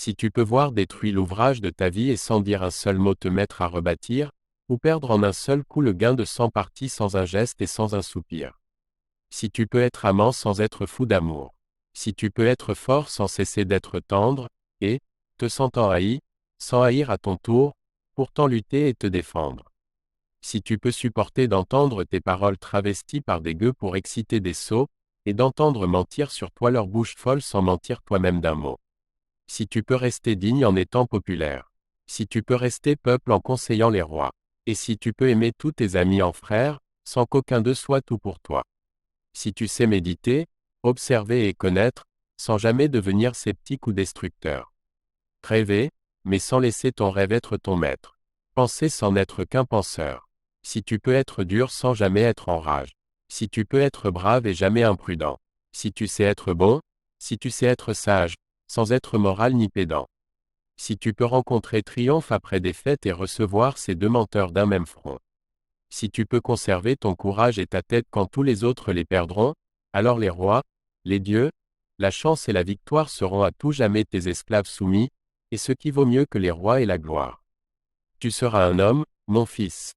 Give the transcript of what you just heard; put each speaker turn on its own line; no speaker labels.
Si tu peux voir détruit l'ouvrage de ta vie et sans dire un seul mot te mettre à rebâtir, ou perdre en un seul coup le gain de 100 parties sans un geste et sans un soupir. Si tu peux être amant sans être fou d'amour. Si tu peux être fort sans cesser d'être tendre, et, te sentant haï, sans haïr à ton tour, pourtant lutter et te défendre. Si tu peux supporter d'entendre tes paroles travesties par des gueux pour exciter des sots, et d'entendre mentir sur toi leur bouche folle sans mentir toi-même d'un mot. Si tu peux rester digne en étant populaire. Si tu peux rester peuple en conseillant les rois. Et si tu peux aimer tous tes amis en frères, sans qu'aucun d'eux soit tout pour toi. Si tu sais méditer, observer et connaître, sans jamais devenir sceptique ou destructeur. Rêver, mais sans laisser ton rêve être ton maître. Penser sans n'être qu'un penseur. Si tu peux être dur sans jamais être en rage. Si tu peux être brave et jamais imprudent. Si tu sais être bon, si tu sais être sage, sans être moral ni pédant. Si tu peux rencontrer triomphe après défaite et recevoir ces deux menteurs d'un même front. Si tu peux conserver ton courage et ta tête quand tous les autres les perdront, alors les rois, les dieux, la chance et la victoire seront à tout jamais tes esclaves soumis, et ce qui vaut mieux que les rois et la gloire. Tu seras un homme, mon fils.